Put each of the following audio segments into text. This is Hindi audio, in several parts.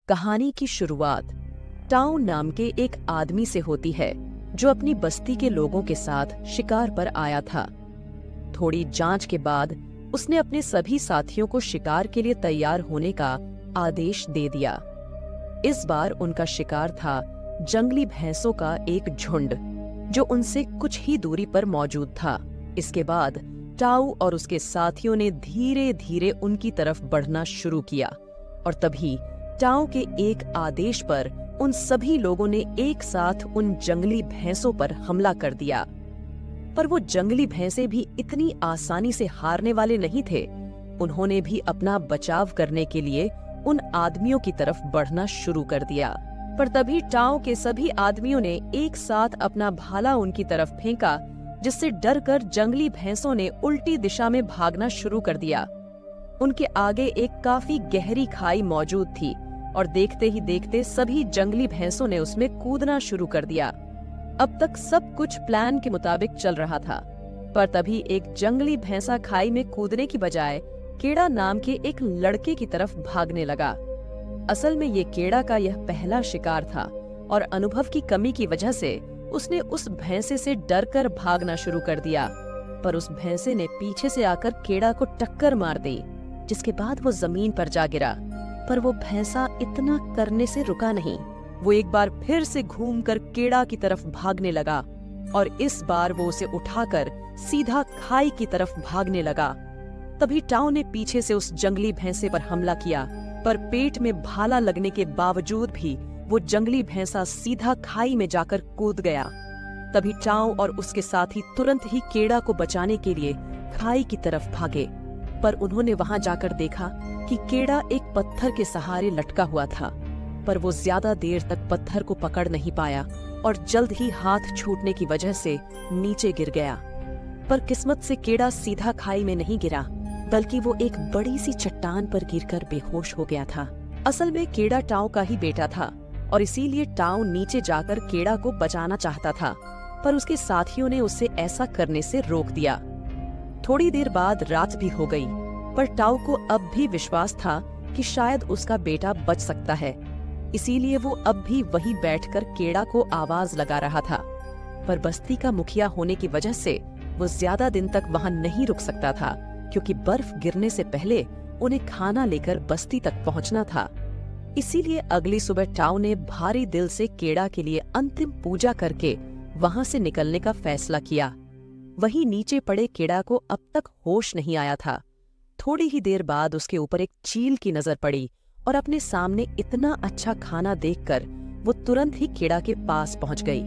कहानी की शुरुआत टाउ नाम के एक आदमी से होती है जो अपनी बस्ती के लोगों के साथ शिकार पर आया था। थोड़ी जांच के बाद उसने अपने सभी साथियों को शिकार के लिए तैयार होने का आदेश दे दिया। इस बार उनका शिकार था जंगली भैंसों का एक झुंड जो उनसे कुछ ही दूरी पर मौजूद था। इसके बाद टाउ और उसके साथियों ने धीरे धीरे उनकी तरफ बढ़ना शुरू किया और तभी टाउ के एक आदेश पर उन सभी लोगों ने एक साथ उन जंगली भैंसों पर हमला कर दिया। पर वो जंगली भैंसें भी इतनी आसानी से हारने वाले नहीं थे। उन्होंने भी अपना बचाव करने के लिए उन आदमियों की तरफ बढ़ना शुरू कर दिया। पर तभी टाउ के सभी आदमियों ने एक साथ अपना भाला उनकी तरफ फेंका, जिससे डरकर जंगली भैंसों ने उल्टी दिशा में भागना शुरू कर दिया। उनके आगे एक काफी गहरी खाई मौजूद थी और देखते ही देखते सभी जंगली भैंसों ने उसमें कूदना शुरू कर दिया। अब तक सब कुछ प्लान के मुताबिक चल रहा था, पर तभी एक जंगली भैंसा खाई में कूदने की बजाय केड़ा नाम के एक लड़के की तरफ भागने लगा। असल में ये केड़ा का यह पहला शिकार था और अनुभव की कमी की वजह से उसने उस भैंसे से डरकर भागना शुरू कर दिया। पर उस भैंसे ने पीछे से आकर केड़ा को टक्कर मार दी, जिसके बाद वो जमीन पर जा गिरा। पर वो भैंसा इतना करने से रुका नहीं। वो एक बार फिर से घूमकर केड़ा की तरफ भागने लगा और इस बार वो उसे उठाकर सीधा खाई की तरफ भागने लगा। तभी टाउ ने पीछे से उस जंगली भैंसे पर हमला किया, पर पेट में भाला लगने के बावजूद भी वो जंगली भैंसा सीधा खाई में जाकर कूद गया। तभी टाउ और उसके साथी तुरंत ही केड़ा को बचाने के लिए खाई की तरफ भागे, पर उन्होंने वहां जाकर देखा कि केड़ा एक पत्थर के सहारे लटका हुआ था। पर वो ज्यादा देर तक पत्थर को पकड़ नहीं पाया और जल्द ही हाथ छूटने की वजह से नीचे गिर गया। पर किस्मत से केड़ा सीधा खाई में नहीं गिरा, बल्कि वो एक बड़ी सी चट्टान पर गिरकर बेहोश हो गया था। असल में केड़ा टाउ का ही बेटा था और इसीलिए टाउ नीचे जाकर केड़ा को बचाना चाहता था, पर उसके साथियों ने उसे ऐसा करने से रोक दिया। थोड़ी देर बाद रात भी हो गई, पर टाउ को अब भी विश्वास था कि शायद उसका बेटा बच सकता है। इसीलिए वो अब भी वहीं बैठकर केड़ा को आवाज लगा रहा था। पर बस्ती का मुखिया होने की वजह से वो ज्यादा दिन तक वहां नहीं रुक सकता था, क्योंकि बर्फ गिरने से पहले उन्हें खाना लेकर बस्ती तक पहुंचना था। इसीलिए अगली सुबह टाउ ने भारी दिल से केड़ा के लिए अंतिम पूजा करके वहां से निकलने का फैसला किया। वहीं नीचे पड़े केड़ा को अब तक होश नहीं आया था। थोड़ी ही देर बाद उसके ऊपर एक चील की नजर पड़ी और अपने सामने इतना अच्छा खाना देखकर वो तुरंत ही केड़ा के पास पहुंच गई।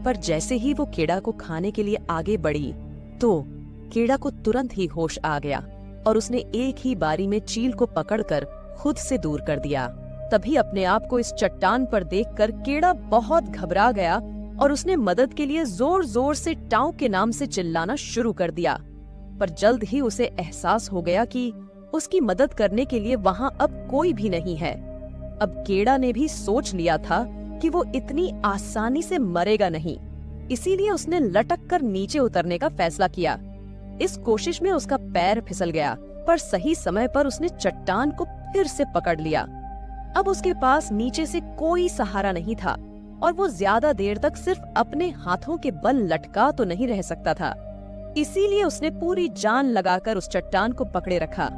पर जैसे ही वो केड़ा को खाने के लिए आगे बढ़ी तो केड़ा को तुरंत ही होश आ गया और उसने एक ही बारी में चील को पकड़कर खुद से दूर कर दिया। तभी अपने आप को इस चट्टान पर देखकर केड़ा बहुत घबरा गया और उसने मदद के लिए जोर जोर से टाउ के नाम से चिल्लाना शुरू कर दिया। पर जल्द ही उसे एहसास हो गया कि उसकी मदद करने के लिए वहां अब कोई भी नहीं है। अब केड़ा ने भी सोच लिया था कि वो इतनी आसानी से मरेगा नहीं, इसीलिए उसने लटक कर नीचे उतरने का फैसला किया। इस कोशिश में उसका पैर फिसल गया, पर सही समय पर उसने चट्टान को फिर से पकड़ लिया। अब उसके पास नीचे से कोई सहारा नहीं था और वो ज्यादा देर तक सिर्फ अपने हाथों के बल लटका तो नहीं रह सकता था। इसीलिए उसने पूरी जान लगाकर उस चट्टान को पकड़े रखा।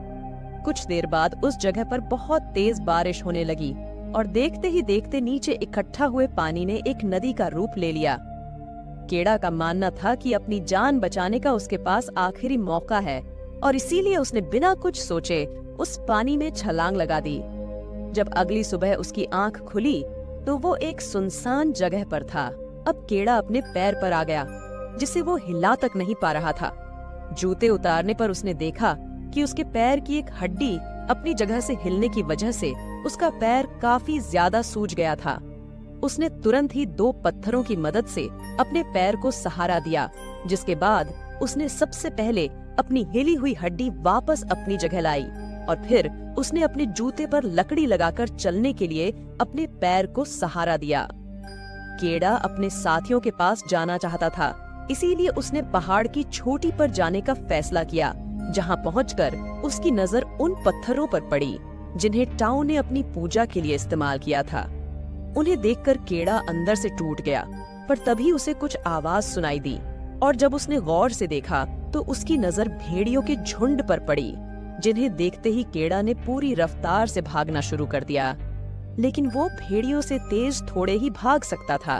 कुछ देर बाद उस जगह पर बहुत तेज बारिश होने लगी और देखते ही देखते नीचे इकट्ठा हुए पानी ने एक नदी का रूप ले लिया। केड़ा का मानना था कि अपनी जान बचाने का उसके पास आखिरी मौका है और इसीलिए उसने बिना कुछ सोचे उस पानी में छलांग लगा दी। जब अगली सुबह उसकी आंख खुली तो वो एक सुनसान जगह पर था। अब केड़ा अपने पैर पर आ गया, जिसे वो हिला तक नहीं पा रहा था। जूते उतारने पर उसने देखा कि उसके पैर की एक हड्डी अपनी जगह से हिलने की वजह से उसका पैर काफी ज्यादा सूज गया था। उसने तुरंत ही 2 पत्थरों की मदद से अपने पैर को सहारा दिया, जिसके बाद उसने सबसे पहले अपनी हिली हुई हड्डी वापस अपनी जगह लाई और फिर उसने अपने जूते पर लकड़ी लगाकर चलने के लिए अपने पैर को सहारा दिया। केड़ा अपने साथियों के पास जाना चाहता था, इसीलिए उसने पहाड़ की चोटी पर जाने का फैसला किया, जहां पहुंचकर उसकी नजर उन पत्थरों पर पड़ी जिन्हें टाउ ने अपनी पूजा के लिए इस्तेमाल किया था। उन्हें देखकर केड़ा अंदर से टूट गया, पर तभी उसे कुछ आवाज सुनाई दी और जब उसने गौर से देखा तो उसकी नजर भेड़ियों के झुंड पर पड़ी, जिन्हें देखते ही केड़ा ने पूरी रफ्तार से भागना शुरू कर दिया। लेकिन वो भेड़ियों से तेज थोड़े ही भाग सकता था।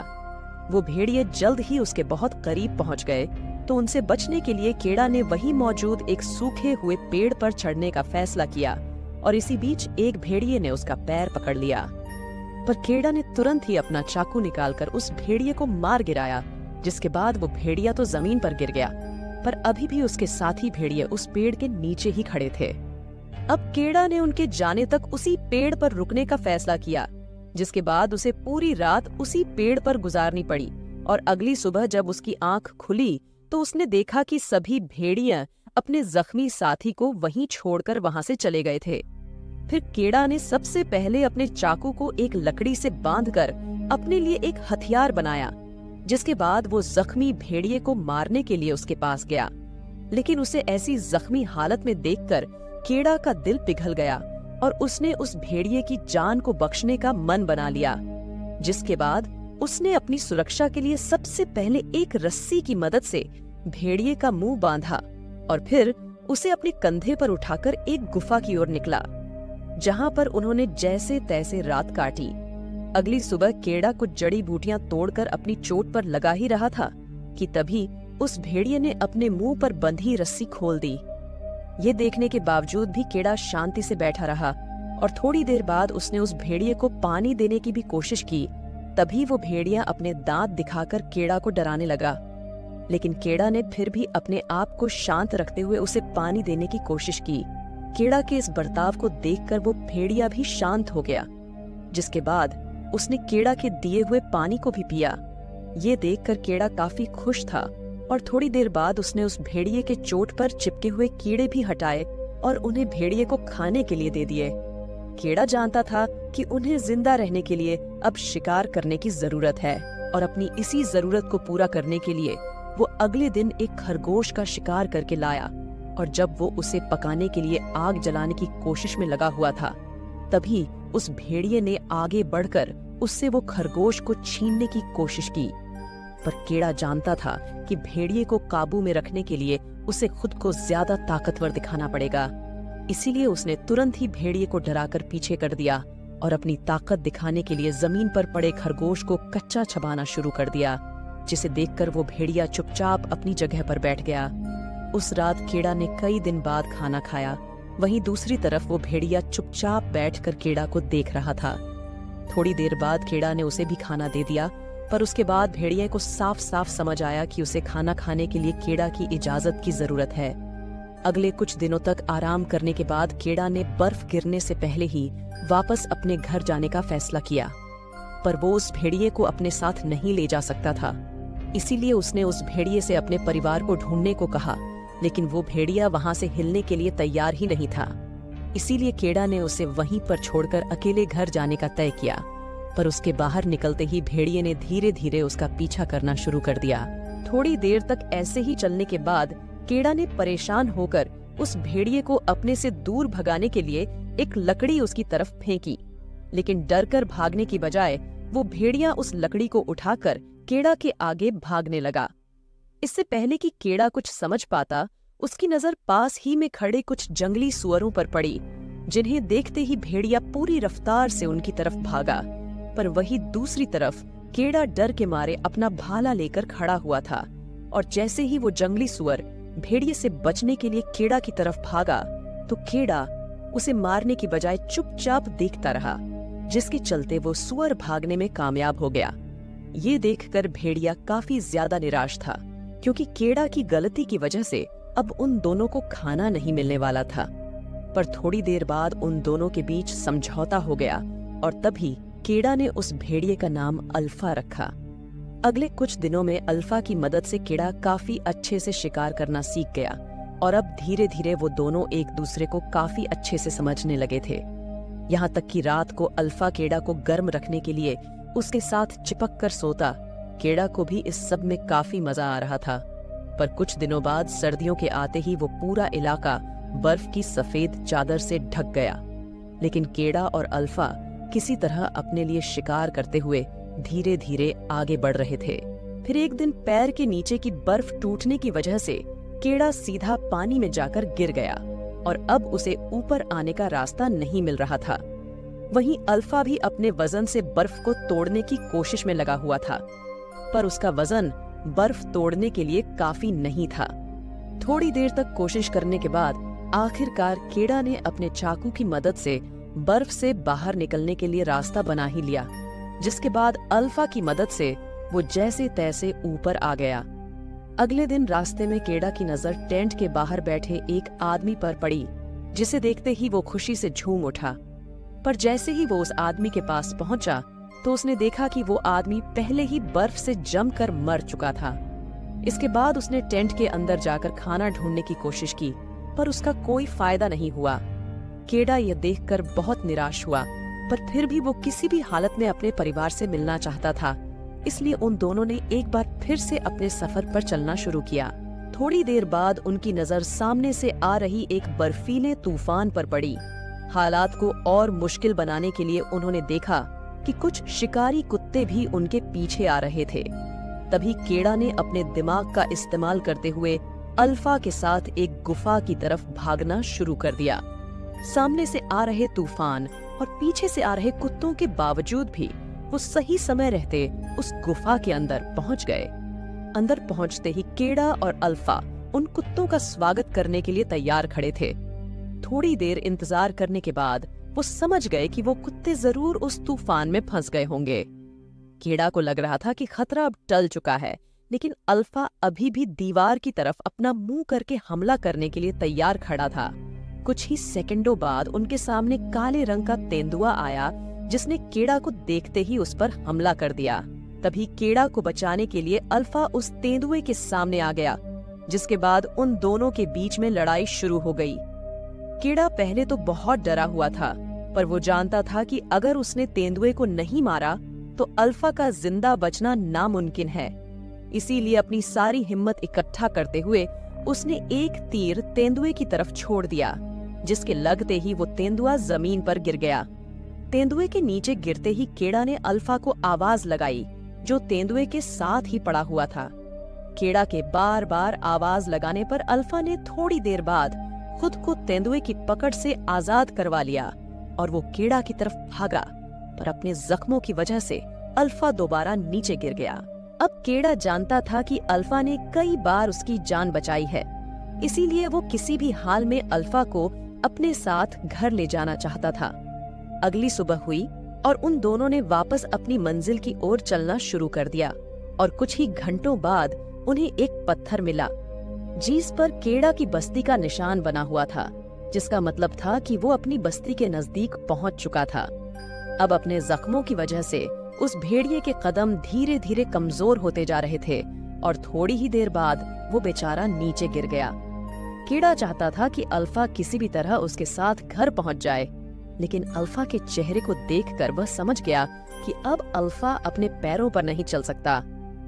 वो भेड़िए जल्द ही उसके बहुत करीब पहुंच गए, तो उनसे बचने के लिए केड़ा ने वहीं मौजूद एक सूखे हुए पेड़ पर चढ़ने का फैसला किया और इसी बीच एक भेड़िए ने उसका पैर पकड़ लिया। पर केड़ा ने तुरंत ही अपना चाकू निकालकर उस भेड़िए को मार गिराया, जिसके बाद वो भेड़िया तो जमीन पर गिर गया, पर अभी भी उसके साथी भेड़िए उस पेड़ के नीचे ही खड़े थे। अब केड़ा ने उनके जाने तक उसी पेड़ पर रुकने का फैसला किया, जिसके बाद उसे पूरी रात उसी पेड़ पर गुजारनी पड़ी और अगली सुबह जब उसकी आंख खुली तो उसने देखा कि सभी भेड़िया अपने जख्मी साथी को वहीं छोड़कर वहां से चले गए थे। फिर केड़ा ने सबसे पहले अपने चाकू को एक लकड़ी से बांधकर अपने लिए एक हथियार बनाया, जिसके बाद वो जख्मी भेड़िए को मारने के लिए उसके पास गया। लेकिन उसे ऐसी जख्मी हालत में देखकर केड़ा का दिल पिघल गया और उसने उस भेड़िए की जान को बख्शने का मन बना लिया, जिसके बाद उसने अपनी सुरक्षा के लिए सबसे पहले एक रस्सी की मदद से भेड़िए का मुंह बांधा और फिर उसे अपने कंधे पर उठाकर एक गुफा की ओर निकला, जहां पर उन्होंने जैसे तैसे रात काटी। अगली सुबह केड़ा कुछ जड़ी बूटियां तोड़कर अपनी चोट पर लगा ही रहा था कि तभी उस भेड़िए ने अपने मुंह पर बंधी रस्सी खोल दी। ये देखने के बावजूद भी केड़ा शांति से बैठा रहा और थोड़ी देर बाद उसने उस भेड़िए को पानी देने की भी कोशिश की। तभी वो भेड़िया अपने दांत दिखाकर केड़ा को डराने लगा, लेकिन केड़ा ने फिर भी अपने आप को शांत रखते हुए उसे पानी देने की कोशिश की। केड़ा के इस बर्ताव को देखकर वो भेड़िया भी शांत हो गया, जिसके बाद उसने केड़ा के दिए हुए पानी को भी पिया। ये देखकर केड़ा काफी खुश था और थोड़ी देर बाद उसने उस भेड़िए के चोट पर चिपके हुए कीड़े भी हटाए और उन्हें भेड़िए को खाने के लिए दे दिए। केड़ा जानता था कि उन्हें जिंदा रहने के लिए अब शिकार करने की जरूरत है और अपनी इसी जरूरत को पूरा करने के लिए वो अगले दिन एक खरगोश का शिकार करके लाया और जब वो उसे पकाने के लिए आग जलाने की कोशिश में लगा हुआ था, तभी उस भेड़िए ने आगे बढ़कर उससे वो खरगोश को छीनने की कोशिश की। पर केड़ा जानता था कि भेड़िए को काबू में रखने के लिए उसे खुद को ज्यादा ताकतवर दिखाना पड़ेगा, इसीलिए उसने तुरंत ही भेड़िए को डराकर पीछे कर दिया और अपनी ताकत दिखाने के लिए जमीन पर पड़े खरगोश को कच्चा चबाना शुरू कर दिया, जिसे देखकर वो भेड़िया चुपचाप अपनी जगह पर बैठ गया। उस रात केड़ा ने कई दिन बाद खाना खाया, वहीं दूसरी तरफ वो भेड़िया चुपचाप बैठकर केड़ा को देख रहा था। थोड़ी देर बाद केड़ा ने उसे भी खाना दे दिया, पर उसके बाद भेड़िया को साफ साफ समझ आया कि उसे खाना खाने के लिए केड़ा की इजाजत की जरूरत है। अगले कुछ दिनों तक आराम करने के बाद केड़ा ने बर्फ गिरने से पहले ही वापस अपने घर जाने का फैसला किया, पर वो उस भेड़िए को अपने साथ नहीं ले जा सकता था। इसीलिए उसने उस भेड़िए से अपने परिवार को ढूंढने को कहा, लेकिन वो भेड़िया वहां से हिलने के लिए तैयार ही नहीं था। इसीलिए केड़ा ने उसे वहीं पर छोड़कर अकेले घर जाने का तय किया, पर उसके बाहर निकलते ही भेड़िए ने धीरे धीरे उसका पीछा करना शुरू कर दिया। थोड़ी देर तक ऐसे ही चलने के बाद केड़ा ने परेशान होकर उस भेड़िए को अपने से दूर भगाने के लिए एक लकड़ी उसकी तरफ फेंकी, लेकिन डरकर भागने की बजाय वो भेड़िया उस लकड़ी को उठाकर केड़ा के आगे भागने लगा। इससे पहले कि केड़ा कुछ समझ पाता, उसकी नजर पास ही में खड़े कुछ जंगली सुअरों पर पड़ी, जिन्हें देखते ही भेड़िया पूरी रफ्तार से उनकी तरफ भागा। पर वही दूसरी तरफ केड़ा डर के मारे अपना भाला लेकर खड़ा हुआ था और जैसे ही वो जंगली सुअर भेड़िए से बचने के लिए केड़ा की तरफ भागा, तो केड़ा उसे मारने की बजाय चुपचाप देखता रहा, जिसके चलते वो सुअर भागने में कामयाब हो गया। ये देखकर भेड़िया काफी ज्यादा निराश था, क्योंकि केड़ा की गलती की वजह से अब उन दोनों को खाना नहीं मिलने वाला था। पर थोड़ी देर बाद उन दोनों के बीच समझौता हो गया और तभी केड़ा ने उस भेड़िए का नाम अल्फा रखा। अगले कुछ दिनों में अल्फा की मदद से केड़ा काफी अच्छे से शिकार करना सीख गया और अब धीरे धीरे वो दोनों एक दूसरे को काफी अच्छे से समझने लगे थे। यहाँ तक कि रात को अल्फा केड़ा को गर्म रखने के लिए उसके साथ चिपक कर सोता। केड़ा को भी इस सब में काफी मजा आ रहा था। पर कुछ दिनों बाद सर्दियों के आते ही वो पूरा इलाका बर्फ की सफेद चादर से ढक गया। लेकिन केड़ा और अल्फा किसी तरह अपने लिए शिकार करते हुए धीरे धीरे आगे बढ़ रहे थे। फिर एक दिन पैर के नीचे की बर्फ टूटने की वजह से केड़ा सीधा पानी में जाकर गिर गया और अब उसे ऊपर आने का रास्ता नहीं मिल रहा था। वहीं अल्फा भी अपने वजन से बर्फ को तोड़ने की कोशिश में लगा हुआ था, पर उसका वजन बर्फ तोड़ने के लिए काफी नहीं था। थोड़ी देर तक कोशिश करने के बाद आखिरकार केड़ा ने अपने चाकू की मदद से बर्फ से बाहर निकलने के लिए रास्ता बना ही लिया, जिसके बाद अल्फा की मदद से वो जैसे तैसे ऊपर आ गया। अगले दिन रास्ते में केड़ा की नजर टेंट के बाहर बैठे एक आदमी पर पड़ी, जिसे देखते ही वो खुशी से झूम उठा। पर जैसे ही वो उस आदमी के पास पहुंचा तो उसने देखा कि वो आदमी पहले ही बर्फ से जमकर मर चुका था। इसके बाद उसने टेंट के अंदर जाकर खाना ढूंढने की कोशिश की, पर उसका कोई फायदा नहीं हुआ। केड़ा यह देखकर बहुत निराश हुआ, पर फिर भी वो किसी भी हालत में अपने परिवार से मिलना चाहता था। इसलिए उन दोनों ने एक बार फिर से अपने सफर पर चलना शुरू किया। थोड़ी देर बाद उनकी नजर सामने से आ रही एक बर्फीले तूफान पर पड़ी। हालात को और मुश्किल बनाने के लिए उन्होंने देखा कि कुछ शिकारी कुत्ते भी उनके पीछे आ रहे थे। तभी केड़ा ने अपने दिमाग का इस्तेमाल करते हुए अल्फा के साथ एक गुफा की तरफ भागना शुरू कर दिया। सामने से आ रहे तूफान और पीछे से आ रहे कुत्तों के बावजूद भी वो सही समय रहते उस गुफा के अंदर पहुंच गए। अंदर पहुंचते ही केड़ा और अल्फा उन कुत्तों का स्वागत करने के लिए तैयार खड़े थे। थोड़ी देर इंतजार करने के बाद वो समझ गए कि वो कुत्ते जरूर उस तूफान में फंस गए होंगे। केड़ा को लग रहा था कि खतरा अब टल चुका है, लेकिन अल्फा अभी भी दीवार की तरफ अपना मुंह करके हमला करने के लिए तैयार खड़ा था। कुछ ही सेकंडों बाद उनके सामने काले रंग का तेंदुआ आया, जिसने केड़ा को देखते ही उस पर हमला कर दिया। तभी केड़ा को बचाने के लिए अल्फा उस तेंदुए के सामने आ गया, जिसके बाद उन दोनों के बीच में लड़ाई शुरू हो गई। केड़ा पहले तो बहुत डरा हुआ था, पर वो जानता था कि अगर उसने तेंदुए को नहीं मारा तो अल्फा का जिंदा बचना नामुमकिन है। इसीलिए अपनी सारी हिम्मत इकट्ठा करते हुए उसने एक तीर तेंदुए की तरफ छोड़ दिया, जिसके लगते ही वो तेंदुआ जमीन पर गिर गया। तेंदुए के नीचे गिरते ही केड़ा ने अल्फा को आवाज लगाई, जो तेंदुए के साथ ही पड़ा हुआ था। केड़ा के बार बार आवाज लगाने पर अल्फा ने थोड़ी देर बाद खुद को तेंदुए की पकड़ से आजाद करवा लिया और वो केड़ा की तरफ भागा, पर अपने जख्मों की वजह से अल्फा दोबारा नीचे गिर गया। अब केड़ा जानता था कि अल्फा ने कई बार उसकी जान बचाई है, इसीलिए वो किसी भी हाल में अल्फा को अपने साथ घर ले जाना चाहता था। अगली सुबह हुई और उन दोनों ने वापस अपनी मंजिल की ओर चलना शुरू कर दिया और कुछ ही घंटों बाद उन्हें एक पत्थर मिला, जिस पर केड़ा की बस्ती का निशान बना हुआ था, जिसका मतलब था कि वो अपनी बस्ती के नजदीक पहुंच चुका था। अब अपने जख्मों की वजह से उस भेड़िए के कदम धीरे धीरे कमजोर होते जा रहे थे और थोड़ी ही देर बाद वो बेचारा नीचे गिर गया। केड़ा चाहता था कि अल्फा किसी भी तरह उसके साथ घर पहुंच जाए, लेकिन अल्फा के चेहरे को देखकर वह समझ गया कि अब अल्फा अपने पैरों पर नहीं चल सकता।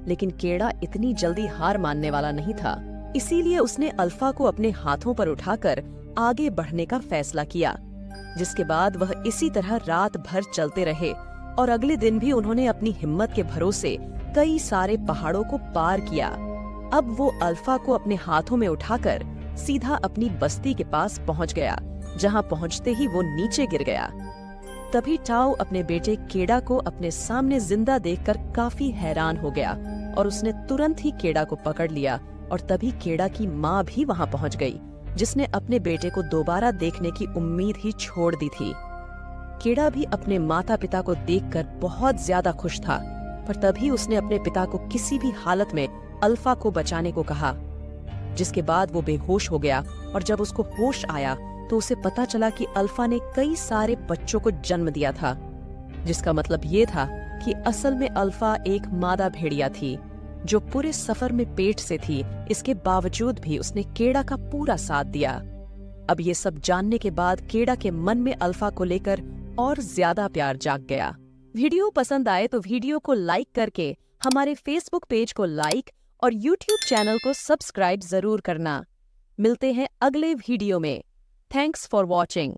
लेकिन केड़ा इतनी जल्दी हार मानने वाला नहीं था, इसीलिए उसने अल्फा को अपने हाथों पर उठाकर आगे बढ़ने का फैसला किया, जिसके बाद वह इसी तरह रात भर चलते रहे और अगले दिन भी उन्होंने अपनी हिम्मत के भरोसे कई सारे पहाड़ों को पार किया। अब वो अल्फा को अपने हाथों में उठाकर सीधा अपनी बस्ती के पास पहुंच गया, जहां पहुंचते ही वो नीचे गिर गया। तभी टाओ अपने बेटे केड़ा को अपने सामने जिंदा देखकर काफी हैरान हो गया और उसने तुरंत ही केड़ा को पकड़ लिया और तभी केड़ा की माँ भी वहां पहुंच गई, जिसने अपने बेटे को दोबारा देखने की उम्मीद ही छोड़ दी थी। केड़ा भी अपने माता पिता को देखकर बहुत ज्यादा खुश था, पर तभी उसने अपने पिता को किसी भी हालत में अल्फा को बचाने को कहा, जिसके बाद वो बेहोश हो गया और जब उसको होश आया तो उसे पता चला कि अल्फा ने कई सारे बच्चों को जन्म दिया था, जिसका मतलब ये था कि असल में अल्फा एक मादा भेड़िया थी जो पूरे सफर में पेट से थी। इसके बावजूद भी उसने केड़ा का पूरा साथ दिया। अब ये सब जानने के बाद केड़ा के मन में अल्फा को लेकर और ज्यादा प्यार जाग गया। वीडियो पसंद आए तो वीडियो को लाइक करके हमारे फेसबुक पेज को लाइक और यूट्यूब चैनल को सब्सक्राइब जरूर करना। मिलते हैं अगले वीडियो में। Thanks for watching.